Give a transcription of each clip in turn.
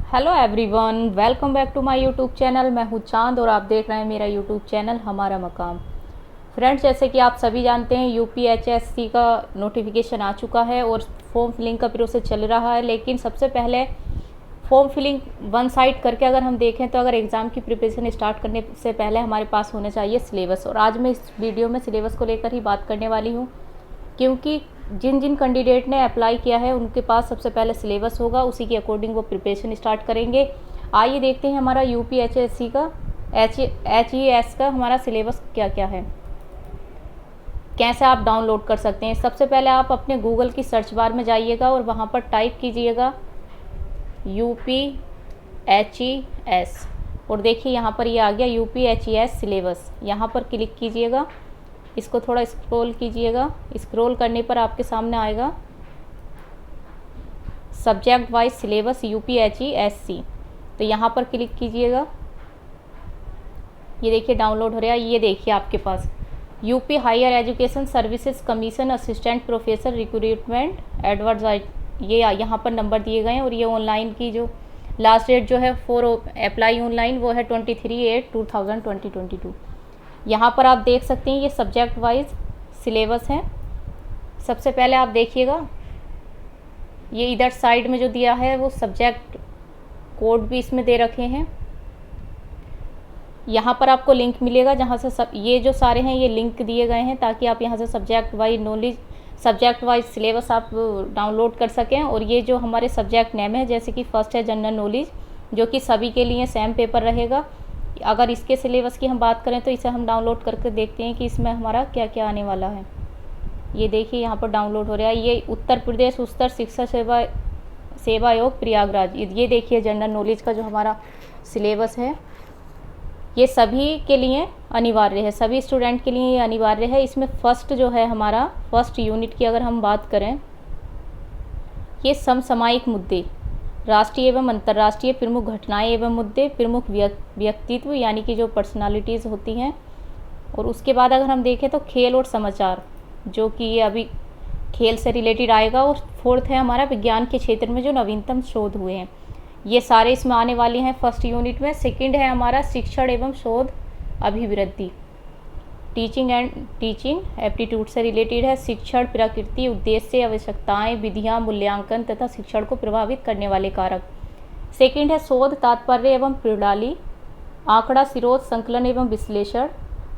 Hello everyone, welcome back to my YouTube channel. मैं हूँ चांद और आप देख रहे हैं मेरा यूट्यूब चैनल हमारा मकाम। फ्रेंड्स, जैसे कि आप सभी जानते हैं यूपीएचएससी का नोटिफिकेशन आ चुका है और फॉर्म फिलिंग का प्रोसेस चल रहा है। लेकिन सबसे पहले फॉर्म फिलिंग वन साइड करके अगर हम देखें तो अगर एग्ज़ाम की प्रिपरेशन स्टार्ट करने से पहले हमारे पास होना चाहिए सिलेबस। और आज मैं इस वीडियो में सिलेबस को लेकर ही बात करने वाली हूँ, क्योंकि जिन जिन कैंडिडेट ने अप्लाई किया है उनके पास सबसे पहले सिलेबस होगा, उसी के अकॉर्डिंग वो प्रिपरेशन स्टार्ट करेंगे। आइए देखते हैं हमारा यूपीएचएससी का एचईएस का हमारा सिलेबस क्या क्या है, कैसे आप डाउनलोड कर सकते हैं। सबसे पहले आप अपने गूगल की सर्च बार में जाइएगा और वहाँ पर टाइप कीजिएगा यूपीएचईएस और देखिए यहाँ पर ये आ गया यूपीएचईएस सिलेबस। यहाँ पर क्लिक कीजिएगा, इसको थोड़ा स्क्रॉल कीजिएगा। स्क्रॉल करने पर आपके सामने आएगा सब्जेक्ट वाइज सिलेबस यूपीएचईएससी, तो यहाँ पर क्लिक कीजिएगा। ये देखिए डाउनलोड हो रहा है। ये देखिए आपके पास UP higher education services commission assistant professor recruitment advertise, ये यहाँ पर नंबर दिए गए हैं। और ये ऑनलाइन की जो लास्ट डेट जो है फॉर अप्लाई ऑनलाइन वो है 23/8/2022। यहाँ पर आप देख सकते हैं ये सब्जेक्ट वाइज सिलेबस है। सबसे पहले आप देखिएगा ये इधर साइड में जो दिया है वो सब्जेक्ट कोड भी इसमें दे रखे हैं। यहाँ पर आपको लिंक मिलेगा जहाँ से सब ये जो सारे हैं ये लिंक दिए गए हैं ताकि आप यहाँ से subject wise knowledge, subject wise syllabus आप डाउनलोड कर सकें। और ये जो हमारे सब्जेक्ट नेम है, जैसे कि फर्स्ट है जनरल नॉलेज, जो कि सभी के लिए सेम पेपर रहेगा। अगर इसके सिलेबस की हम बात करें तो इसे हम डाउनलोड करके देखते हैं कि इसमें हमारा क्या क्या आने वाला है। ये देखिए यहाँ पर डाउनलोड हो रहा है। ये उत्तर प्रदेश उच्चतर शिक्षा सेवा आयोग प्रयागराज, ये देखिए जनरल नॉलेज का जो हमारा सिलेबस है ये सभी के लिए अनिवार्य है, सभी स्टूडेंट के लिए ये अनिवार्य है। इसमें फर्स्ट जो है हमारा फर्स्ट यूनिट की अगर हम बात करें, ये समसामयिक मुद्दे, राष्ट्रीय एवं अंतर्राष्ट्रीय प्रमुख घटनाएं एवं मुद्दे, प्रमुख व्यक्तित्व यानी कि जो पर्सनालिटीज़ होती हैं। और उसके बाद अगर हम देखें तो खेल और समाचार, जो कि ये अभी खेल से रिलेटेड आएगा। और फोर्थ है हमारा विज्ञान के क्षेत्र में जो नवीनतम शोध हुए हैं, ये सारे इसमें आने वाले हैं फर्स्ट यूनिट में। सेकंड है हमारा शिक्षण एवं शोध अभिवृद्धि, टीचिंग एप्टीट्यूड से रिलेटेड है। शिक्षण प्रकृति, उद्देश्य, आवश्यकताएं, विधियां, मूल्यांकन तथा शिक्षण को प्रभावित करने वाले कारक। सेकंड है शोध तात्पर्य एवं प्रणाली, आंकड़ा स्रोत, संकलन एवं विश्लेषण।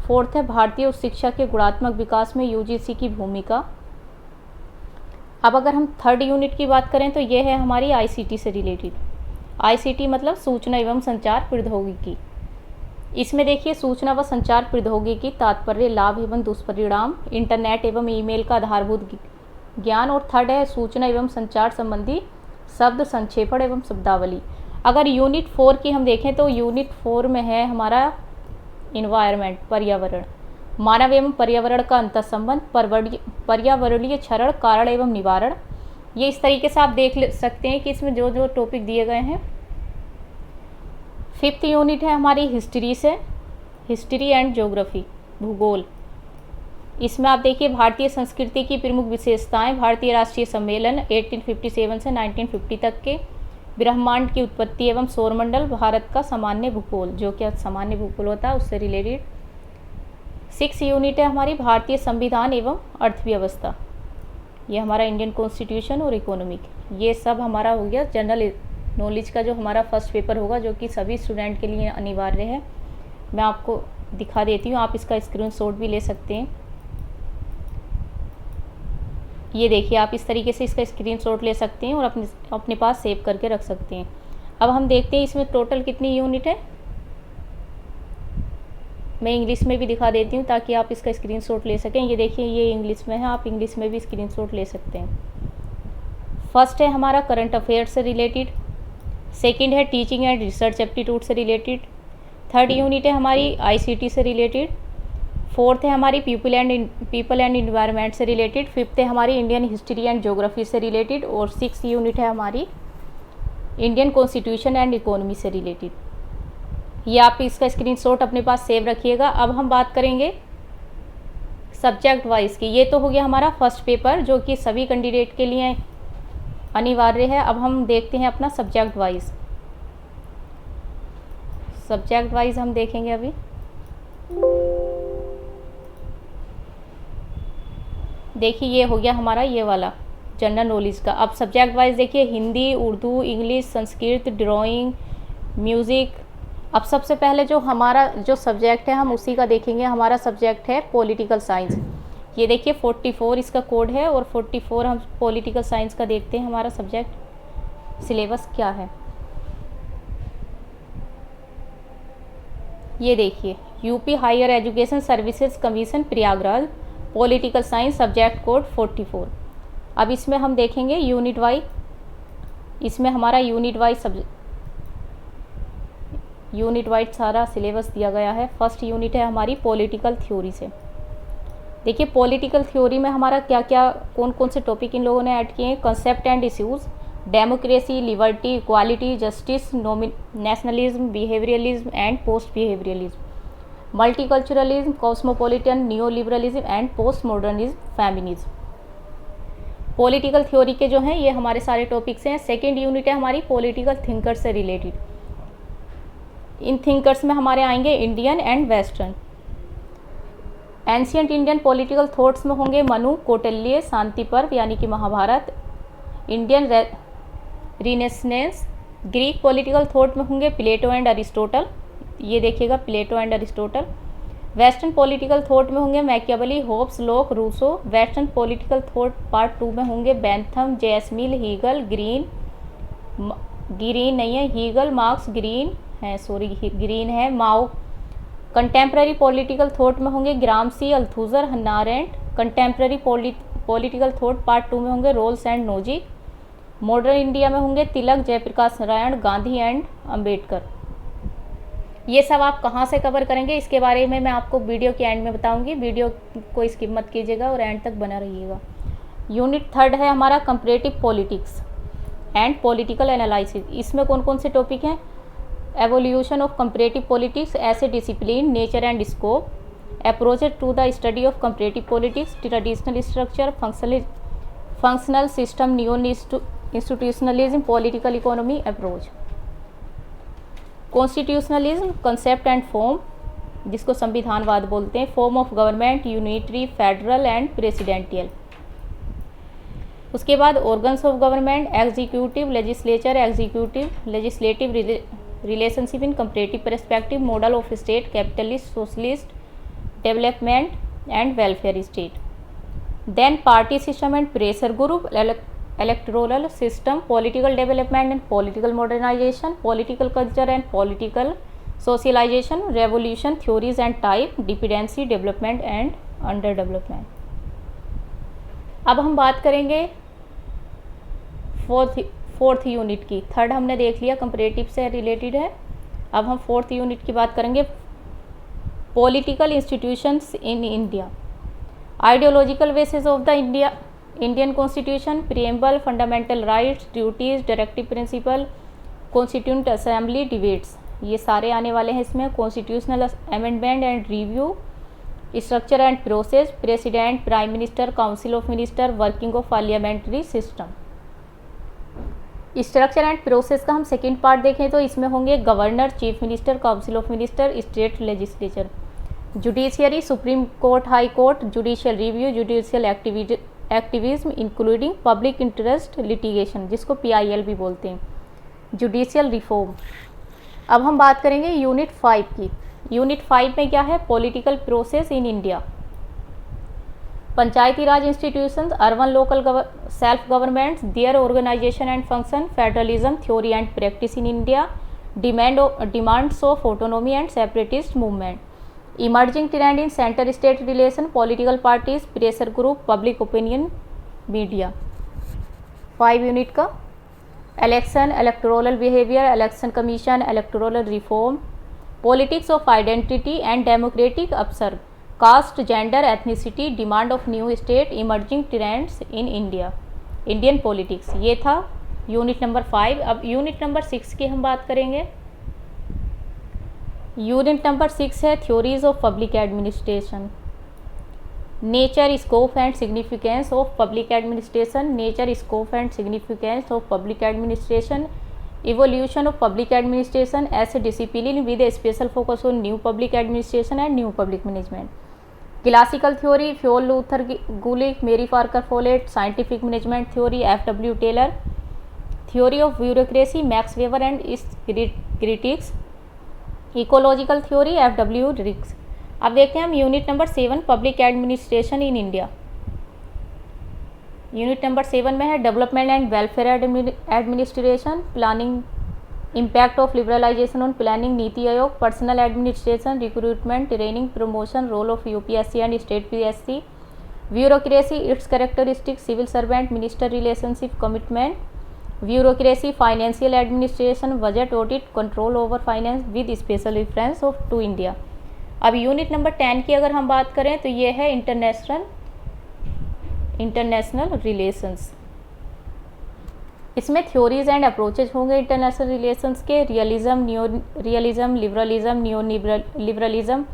फोर्थ है भारतीय उच्च शिक्षा के गुणात्मक विकास में यूजीसी की भूमिका। अब अगर हम थर्ड यूनिट की बात करें तो ये है हमारी आईसीटी से रिलेटेड। आईसीटी मतलब सूचना एवं संचार प्रौद्योगिकी। इसमें देखिए सूचना व संचार प्रौद्योगिकी, तात्पर्य, लाभ एवं दुष्परिणाम, इंटरनेट एवं ईमेल का आधारभूत ज्ञान। और थर्ड है सूचना एवं संचार संबंधी शब्द संक्षेपण एवं शब्दावली। अगर यूनिट 4 की हम देखें तो यूनिट 4 में है हमारा इन्वायरमेंट, पर्यावरण, मानव एवं पर्यावरण का अंतर्संबंध, पर्यावरणीय क्षरण, कारण एवं निवारण। ये इस तरीके से आप देख सकते हैं कि इसमें जो जो टॉपिक दिए गए हैं। फिफ्थ यूनिट है हमारी हिस्ट्री से, हिस्ट्री एंड ज्योग्राफी, भूगोल। इसमें आप देखिए भारतीय संस्कृति की प्रमुख विशेषताएं, भारतीय राष्ट्रीय सम्मेलन 1857 से 1950 तक के, ब्रह्मांड की उत्पत्ति एवं सौरमंडल, भारत का सामान्य भूगोल, जो कि सामान्य भूगोल होता है उससे रिलेटेड। 6 यूनिट है हमारी भारतीय संविधान एवं अर्थव्यवस्था, ये हमारा इंडियन कॉन्स्टिट्यूशन और इकोनॉमिक। ये सब हमारा हो गया जनरल नॉलेज का जो हमारा फर्स्ट पेपर होगा, जो कि सभी स्टूडेंट के लिए अनिवार्य है। मैं आपको दिखा देती हूँ, आप इसका स्क्रीनशॉट भी ले सकते हैं। ये देखिए आप इस तरीके से इसका स्क्रीनशॉट ले सकते हैं और अपने पास सेव करके रख सकते हैं। अब हम देखते हैं इसमें टोटल कितनी यूनिट है। मैं इंग्लिश में भी दिखा देती हूँ ताकि आप इसका स्क्रीनशॉट ले सकें। ये देखिए ये इंग्लिश में है, आप इंग्लिश में भी स्क्रीनशॉट ले सकते हैं। फर्स्ट है हमारा करंट अफेयर्स से रिलेटेड, सेकंड है टीचिंग एंड रिसर्च एप्टीट्यूड से रिलेटेड, थर्ड यूनिट है हमारी आईसीटी से रिलेटेड, फोर्थ है हमारी पीपल एंड इन्वायरमेंट से रिलेटेड, फिफ्थ है हमारी इंडियन हिस्ट्री एंड ज्योग्राफी से रिलेटेड, और सिक्स यूनिट है हमारी इंडियन कॉन्स्टिट्यूशन एंड इकोनॉमी से रिलेटेड। ये आप इसका स्क्रीनशॉट अपने पास सेव रखिएगा। अब हम बात करेंगे सब्जेक्ट वाइज की। ये तो हो गया हमारा फर्स्ट पेपर जो कि सभी कैंडिडेट के लिए अनिवार्य है। अब हम देखते हैं अपना सब्जेक्ट वाइज। सब्जेक्ट वाइज हम देखेंगे अभी। देखिए ये हो गया हमारा ये वाला जनरल नॉलेज का। अब सब्जेक्ट वाइज देखिए Hindi, Urdu, English, Sanskrit, drawing, music. अब सबसे पहले जो हमारा जो सब्जेक्ट है हम उसी का देखेंगे। हमारा सब्जेक्ट है पॉलिटिकल साइंस। ये देखिए 44 इसका कोड है और 44 हम पॉलिटिकल साइंस का देखते हैं हमारा सब्जेक्ट सिलेबस क्या है। ये देखिए UP higher education services commission Prayagraj, political science, subject code 44। अब इसमें हम देखेंगे यूनिट वाइज। इसमें हमारा यूनिट वाइज सारा सिलेबस दिया गया है। फर्स्ट यूनिट है हमारी पॉलिटिकल थ्योरी से। देखिए पॉलिटिकल थ्योरी में हमारा क्या क्या कौन कौन से टॉपिक इन लोगों ने ऐड किए हैं। Concept and issues, democracy, liberty, equality, justice, nationalism, behaviouralism and post behaviouralism, multiculturalism, cosmopolitan, neoliberalism and post modernism, feminism. Political theory के जो हैं ये हमारे सारे टॉपिक्स हैं। सेकेंड यूनिट है हमारी पॉलिटिकल थिंकर्स से रिलेटेड। इन थिंकर्स में हमारे आएंगे Indian and western. Ancient Indian political thoughts में होंगे मनु, कौटिल्य, शांति पर्व यानी कि Mahabharata. Indian renaissance. Greek political thought में होंगे प्लेटो एंड अरिस्टोटल। ये देखिएगा Plato and Aristotle. Western political thought में होंगे Machiavelli, Hobbes, Locke, Rousseau. Western political thought part 2 में होंगे बेंथम, जेसमिल, हीगल, ग्रीन नहीं है, हीगल, मार्क्स, ग्रीन है, माओ। कंटेम्प्रेरी पॉलिटिकल थॉट में होंगे Gramsci, Althusser, Hannah Arendt. Contemporary political thought part 2 में होंगे Rawls and Nozick. Modern India में होंगे तिलक, जयप्रकाश नारायण, गांधी एंड अंबेडकर। ये सब आप कहाँ से कवर करेंगे इसके बारे में मैं आपको वीडियो के एंड में बताऊंगी। वीडियो को स्किप मत कीजिएगा और एंड तक बना रहिएगा। यूनिट थर्ड है हमारा comparative politics and political analysis. इसमें कौन कौन से टॉपिक हैं। Evolution of comparative politics as a discipline, nature and scope, approach to the study of comparative politics, traditional structure, functional system, neo institutionalism, political economy approach. Constitutionalism, concept and form, जिसको संविधानवाद बोलते हैं, form of government, unitary, federal and presidential. उसके बाद organs of government, executive, legislative relationship in comparative perspective, model of state, capitalist, socialist, development and welfare state. Then party system and pressure group, electoral system, political development and political modernization, political culture and political socialization, revolution theories and type, dependency, development and underdevelopment। अब हम बात करेंगे fourth unit की। Third हमने देख लिया comparative से related है। अब हम फोर्थ यूनिट की बात करेंगे political institutions in India, ideological basis of the Indian constitution, preamble, fundamental rights, duties, directive principle, constituent assembly, debates, ये सारे आने वाले हैं इसमें। Constitutional amendment and review, structure and process, president, prime minister, council of minister, working of parliamentary system. Structure and process का हम second part देखें तो इसमें होंगे governor, chief minister, council of minister, state legislature, judiciary, supreme court, high court, judicial review, judicial activism including public interest litigation, जिसको PIL भी बोलते हैं, जुडिशियल रिफॉर्म। अब हम बात करेंगे यूनिट 5 की। यूनिट 5 में क्या है, political process in India, panchayati raj institutions, urban local self governments, their organisation and function, federalism theory and practice in India, demands of autonomy and separatist movement, emerging trend in centre state relation, political parties, pressure group, public opinion, media. 5 unit का election, electoral behaviour, election commission, electoral reform, politics of identity and democratic upsurge, caste, gender, ethnicity, demand of new state, emerging trends in India, Indian politics. ये था unit number 5। अब unit number 6 की हम बात करेंगे। Unit number 6 है theories of public administration, nature, scope and significance of public administration, nature, scope and significance of public administration, evolution of public administration as a discipline with a special focus on new public administration and new public management. Classical theory, Fuel Luther Gulick, Mary Parker Follett. Scientific management theory, F.W. Taylor. Theory of bureaucracy, Max Weber and its critics. Ecological theory, F.W. Riggs. अब देखते हैं हम unit number 7 public administration in India. Unit number 7 में है development and welfare administration, planning, impact of liberalisation on planning, NITI Aayog, personnel administration, recruitment, training, promotion, role of UPSC and state PSC, bureaucracy, its characteristic, civil servant, minister relationship, commitment, bureaucracy, financial administration, budget, audit, control over finance with special reference of to India. अब unit number 10 की अगर हम बात करें तो ये है international relations. इसमें थ्योरीज एंड अप्रोचेज होंगे इंटरनेशनल रिलेशंस के, realism, new realism, liberalism, new liberalism,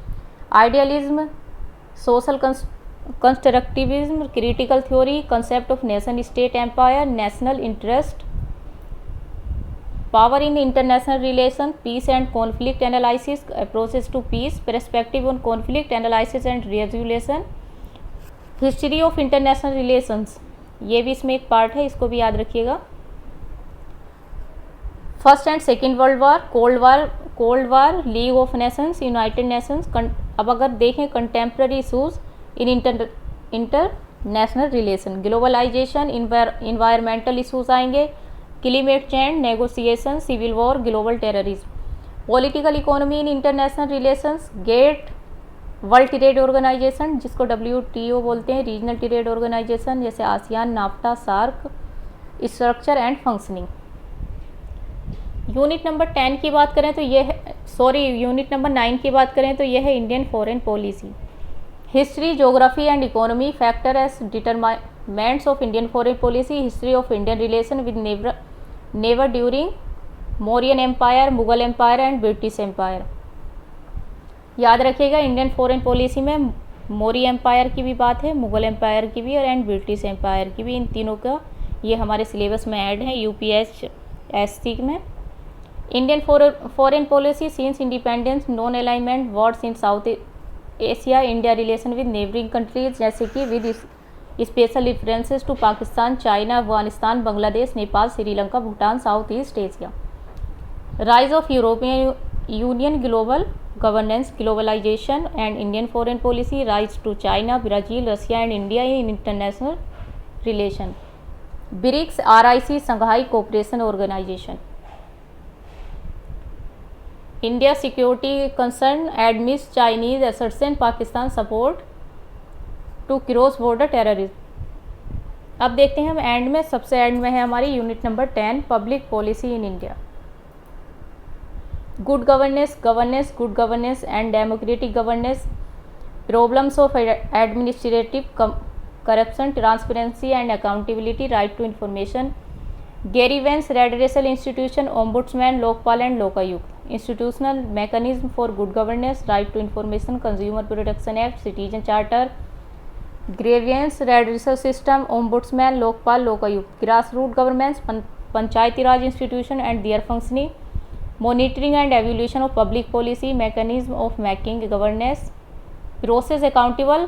idealism, social constructivism, critical theory, concept of nation state empire, national interest, power in international relation, peace and conflict analysis, approaches to peace, perspective on conflict analysis and resolution, history of international relations, ये भी इसमें एक part है, इसको भी याद रखिएगा। First and second world war, cold war, league of nations, united nations. अब अगर देखें contemporary issues in international relation, globalisation, environmental issues आएंगे, climate change, negotiation, civil war, global terrorism, political economy in international relations, GATT, world trade organisation जिसको WTO बोलते हैं, regional trade organisation जैसे ASEAN, NAFTA, SAARC, structure and functioning. Unit number 10 की बात करें तो ये है, यूनिट नंबर 9 की बात करें तो यह है Indian foreign policy, history, geography and economy, factor as determinants of Indian foreign policy, history of Indian relation with never during Mauryan empire, Mughal empire and British empire. याद रखिएगा इंडियन फॉरेन पॉलिसी में Maurya empire की भी बात है, मुगल एम्पायर की भी और एंड ब्रिटिश एम्पायर की भी, इन तीनों का ये हमारे सिलेबस में ऐड है UPSC में। Indian foreign policy since independence, non alignment, wars in South Asia, India relation with neighbouring countries जैसे कि with special references to Pakistan, China, Afghanistan, Bangladesh, Nepal, Sri Lanka, Bhutan, South East Asia. Rise of European Union, global governance, globalization and Indian foreign policy, rise to China, Brazil, Russia and India in international relation. BRICS, RIC, Shanghai Cooperation Organization. India security concern admits Chinese assertion Pakistan support to cross border terrorism. अब देखते हैं हम and में, सबसे and में है हमारी unit number 10 public policy in India. Good governance and democratic governance, problems of administrative corruption, transparency and accountability, right to information, grievance redressal institution, ombudsman, Lokpal and Lokayukta, institutional mechanism for good governance, right to information, consumer protection act, citizen charter, grievance redressal system, ombudsman, Lokpal, Lokayukta, grass root governance, panchayati raj institution and their functioning, monitoring and evaluation of public policy, mechanism of making governance, process accountable,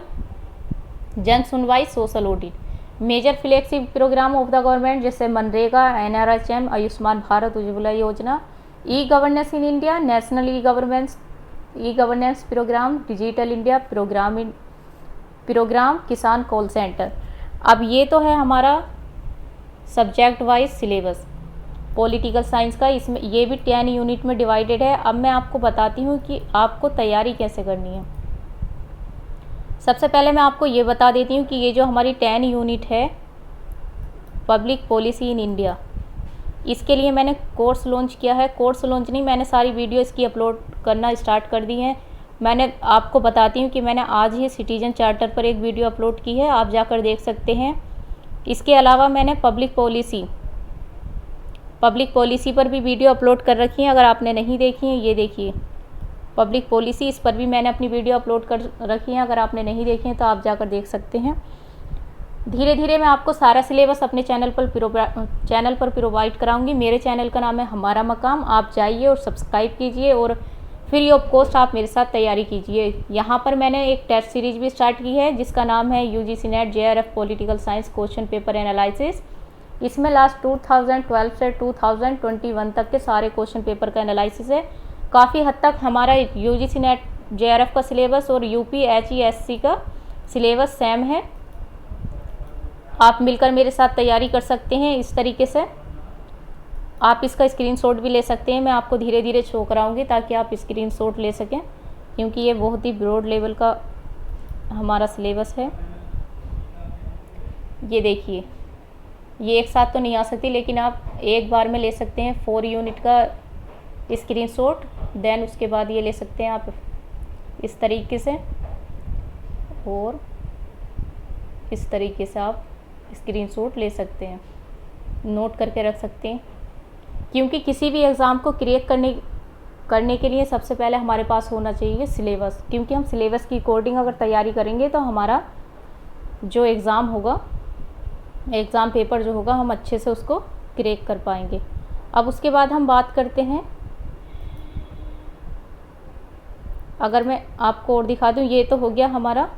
जन सुनवाई, social audit, major flagship programme of the government जैसे MNREGA, NRHM, Ayushman Bharat, Ujjwala Yojana, e governance in India, national e governance programme, digital India programme, Kisan call centre. अब ये तो है हमारा subject wise syllabus political science का, इसमें ये भी 10 यूनिट में डिवाइडेड है। अब मैं आपको बताती हूँ कि आपको तैयारी कैसे करनी है। सबसे पहले मैं आपको ये बता देती हूँ कि ये जो हमारी 10 यूनिट है पब्लिक पॉलिसी इन इंडिया, इसके लिए मैंने कोर्स लॉन्च किया है। कोर्स लॉन्च नहीं, मैंने सारी वीडियो इसकी अपलोड करना स्टार्ट कर दी हैं। मैंने आपको बताती हूँ कि मैंने आज ही सिटीजन चार्टर पर एक वीडियो अपलोड की है, आप जाकर देख सकते हैं। इसके अलावा मैंने पब्लिक पॉलिसी पर भी वीडियो अपलोड कर रखी है, अगर आपने नहीं देखी है ये देखिए पब्लिक पॉलिसी, इस पर भी मैंने अपनी वीडियो अपलोड कर रखी है, अगर आपने नहीं देखी है तो आप जाकर देख सकते हैं। धीरे धीरे मैं आपको सारा सिलेबस अपने चैनल पर प्रोवाइड कराऊंगी। मेरे चैनल का नाम है हमारा मकाम। आप जाइए और सब्सक्राइब कीजिए और फ्री ऑफ कॉस्ट आप मेरे साथ तैयारी कीजिए। यहाँ पर मैंने एक टेस्ट सीरीज भी स्टार्ट की है जिसका नाम है UGC net JRF political science question paper analysis. इसमें लास्ट 2012 से 2021 तक के सारे क्वेश्चन पेपर का एनालिसिस है। काफ़ी हद तक हमारा UGC नेट JRF का सिलेबस और UPHESC का सिलेबस सेम है। आप मिलकर मेरे साथ तैयारी कर सकते हैं। इस तरीके से आप इसका स्क्रीनशॉट भी ले सकते हैं। मैं आपको धीरे धीरे शो कराऊंगी ताकि आप स्क्रीनशॉट ले सकें, क्योंकि ये बहुत ही ब्रॉड लेवल का हमारा सिलेबस है। ये देखिए, ये एक साथ तो नहीं आ सकती, लेकिन आप एक बार में ले सकते हैं 4 यूनिट का स्क्रीनशॉट। देन उसके बाद ये ले सकते हैं आप इस तरीके से, और इस तरीके से आप स्क्रीनशॉट ले सकते हैं, नोट करके रख सकते हैं। क्योंकि किसी भी एग्ज़ाम को क्रिएट करने के लिए सबसे पहले हमारे पास होना चाहिए सिलेबस, क्योंकि हम सिलेबस की अकॉर्डिंग अगर तैयारी करेंगे तो हमारा जो एग्ज़ाम होगा, एग्ज़ाम पेपर जो होगा, हम अच्छे से उसको क्रैक कर पाएंगे। अब उसके बाद हम बात करते हैं, अगर मैं आपको और दिखा दूं, ये तो हो गया हमारा